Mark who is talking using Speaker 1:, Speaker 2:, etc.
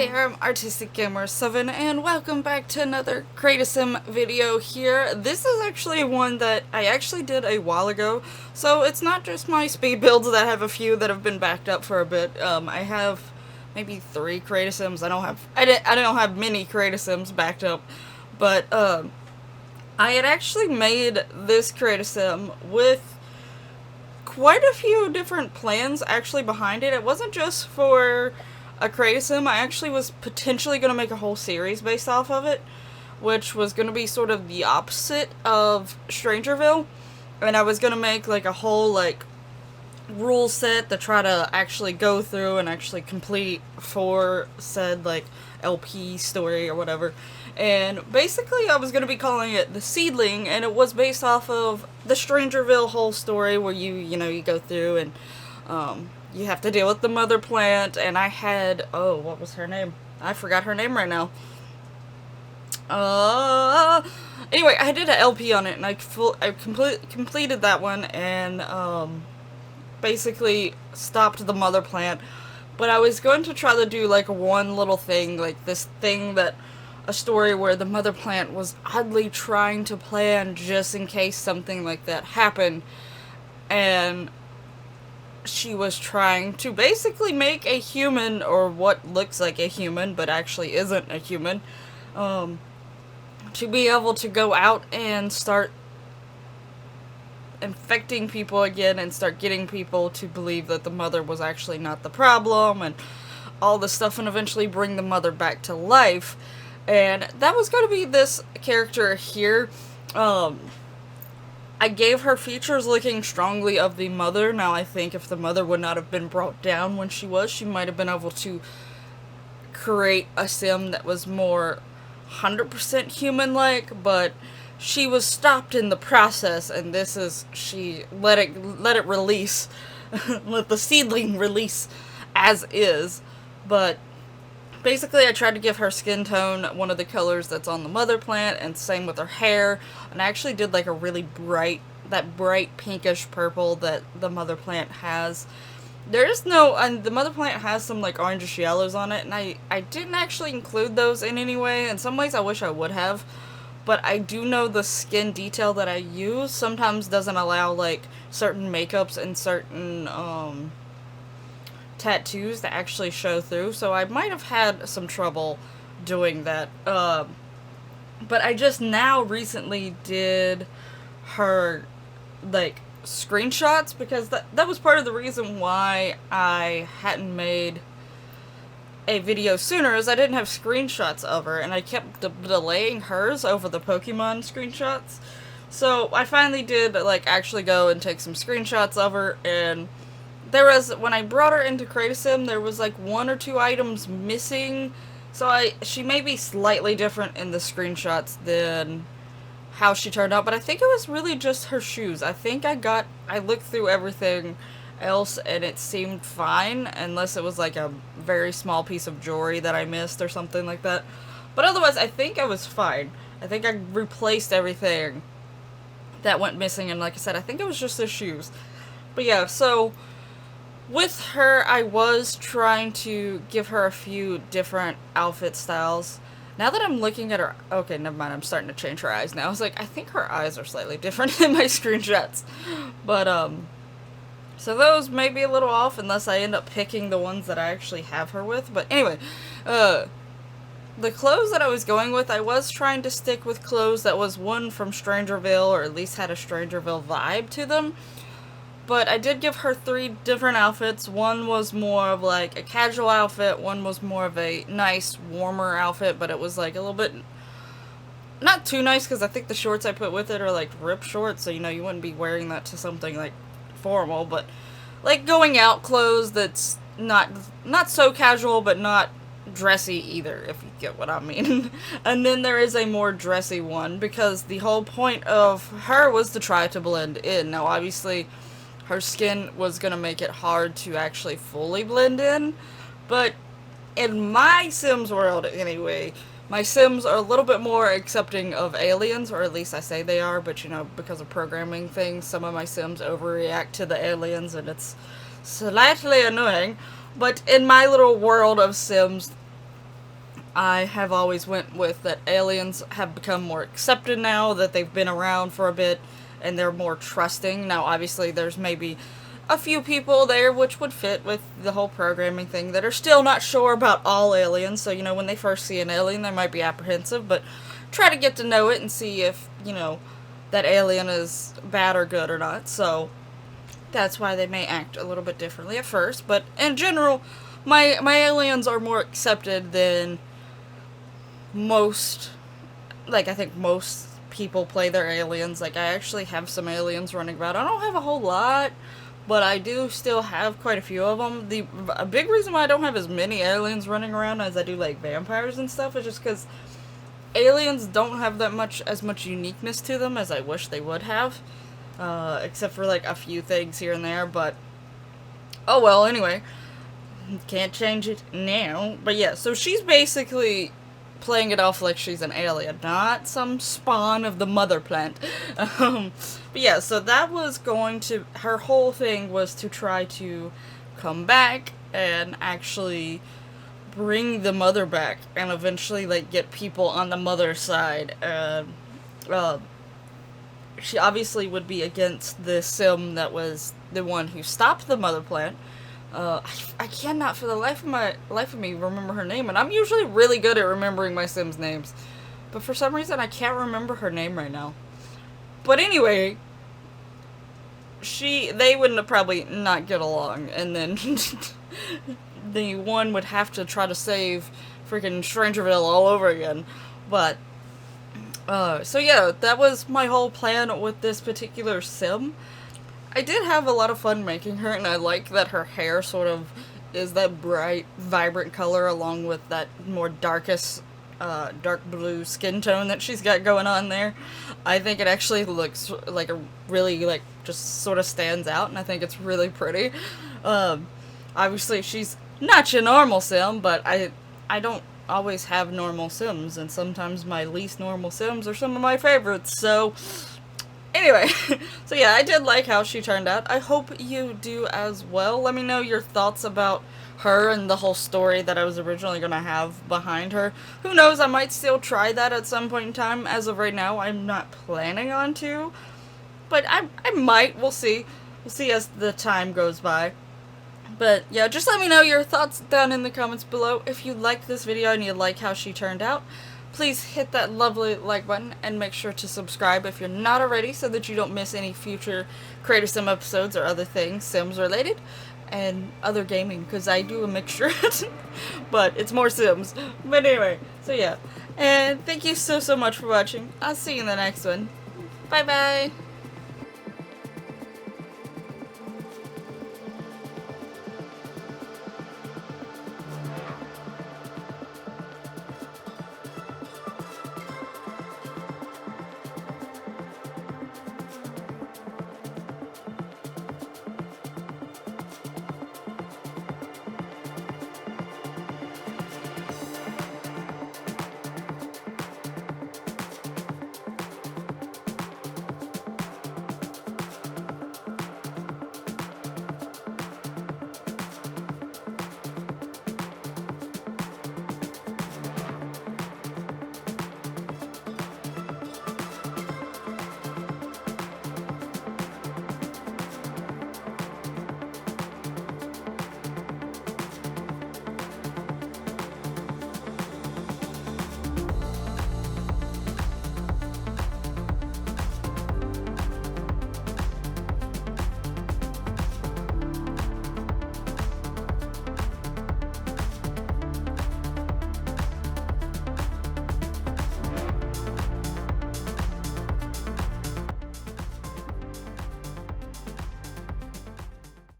Speaker 1: there, I'm Artistic Gamer 7 and welcome back to another Create a Sim video here. This is actually one that I actually did a while ago, so it's not just my speed builds that have a few that have been backed up for a bit. I have maybe 3 Create a Sims. I don't have many Create a Sims backed up, but I had actually made this Create a Sim with quite a few different plans actually behind it. It wasn't just for a Create a Sim. I actually was potentially going to make a whole series based off of it, which was going to be sort of the opposite of Strangerville, and I was going to make like a whole like rule set to try to actually go through and actually complete for said like LP story or whatever. And basically I was going to be calling it the Seedling, and it was based off of the Strangerville whole story where you go through and you have to deal with the mother plant. And I had, what was her name? I forgot her name right now. Anyway, I did an LP on it, and I completed that one, and basically stopped the mother plant. But I was going to try to do like one little thing, like this thing that a story where the mother plant was oddly trying to plan just in case something like that happened, and she was trying to basically make a human, or what looks like a human but actually isn't a human, to be able to go out and start infecting people again and start getting people to believe that the mother was actually not the problem and all this stuff, and eventually bring the mother back to life. And that was going to be this character here. I gave her features looking strongly of the mother. Now, I think if the mother would not have been brought down when she might have been able to create a sim that was more 100% human-like, but she was stopped in the process, and she let it release, let the seedling release as is. But basically, I tried to give her skin tone one of the colors that's on the mother plant, and same with her hair. And I actually did like a really bright pinkish purple that the mother plant has. And the mother plant has some like orangish yellows on it, and I didn't actually include those in any way. In some ways, I wish I would have. But I do know the skin detail that I use sometimes doesn't allow like certain makeups and certain tattoos to actually show through, so I might have had some trouble doing that. But I just now recently did her like screenshots, because that was part of the reason why I hadn't made a video sooner, is I didn't have screenshots of her, and I kept delaying hers over the Pokemon screenshots. So I finally did like actually go and take some screenshots of her, and when I brought her into Create a Sim, there was like 1 or 2 items missing, so she may be slightly different in the screenshots than how she turned out, but I think it was really just her shoes. I think I looked through everything else and it seemed fine, unless it was like a very small piece of jewelry that I missed or something like that. But otherwise, I think I was fine. I think I replaced everything that went missing, and like I said, I think it was just the shoes. But yeah, so with her, I was trying to give her a few different outfit styles. Now that I'm looking at her, okay, never mind, I'm starting to change her eyes now. I was like, I think her eyes are slightly different in my screenshots. But, so those may be a little off unless I end up picking the ones that I actually have her with. But anyway, the clothes that I was going with, I was trying to stick with clothes that was one from Strangerville, or at least had a Strangerville vibe to them. But I did give her 3 different outfits. One was more of like a casual outfit, one was more of a nice, warmer outfit, but it was like a little bit not too nice, because I think the shorts I put with it are like ripped shorts, so you wouldn't be wearing that to something like formal, but like going out clothes that's not so casual but not dressy either, if you get what I mean. And then there is a more dressy one, because the whole point of her was to try to blend in. Now obviously her skin was going to make it hard to actually fully blend in, but in my Sims world anyway, my Sims are a little bit more accepting of aliens, or at least I say they are, but because of programming things, some of my Sims overreact to the aliens, and it's slightly annoying. But in my little world of Sims, I have always went with that aliens have become more accepted now that they've been around for a bit and they're more trusting. Now, obviously, there's maybe a few people there which would fit with the whole programming thing that are still not sure about all aliens. So, when they first see an alien, they might be apprehensive, but try to get to know it and see if, that alien is bad or good or not. So, that's why they may act a little bit differently at first. But in general, my aliens are more accepted than most, I think most people play their aliens. I actually have some aliens running around. I don't have a whole lot, but I do still have quite a few of them. A big reason why I don't have as many aliens running around as I do, vampires and stuff is just because aliens don't have as much uniqueness to them as I wish they would have. Except for, a few things here and there, but oh well, anyway. Can't change it now. But yeah, so she's basically playing it off like she's an alien, not some spawn of the mother plant. But yeah, so that was her whole thing was to try to come back and actually bring the mother back and eventually, get people on the mother's side. She obviously would be against the sim that was the one who stopped the mother plant. I cannot for the life of me remember her name, and I'm usually really good at remembering my Sims names, but for some reason I can't remember her name right now. But anyway, they would probably not get along, and then the one would have to try to save freaking Strangerville all over again. But so yeah, that was my whole plan with this particular sim. I did have a lot of fun making her, and I like that her hair sort of is that bright, vibrant color along with that more dark blue skin tone that she's got going on there. I think it actually looks like a really, just sort of stands out, and I think it's really pretty. Obviously, she's not your normal sim, but I don't always have normal sims, and sometimes my least normal sims are some of my favorites, so anyway, so yeah, I did like how she turned out. I hope you do as well. Let me know your thoughts about her and the whole story that I was originally going to have behind her. Who knows, I might still try that at some point in time. As of right now, I'm not planning on to, but I might. We'll see. We'll see as the time goes by. But yeah, just let me know your thoughts down in the comments below. If you liked this video and you like how she turned out, please hit that lovely like button and make sure to subscribe if you're not already so that you don't miss any future Creator Sim episodes or other things Sims related and other gaming, because I do a mixture, but it's more Sims. But anyway, so yeah, and thank you so much for watching. I'll see you in the next one. Bye bye!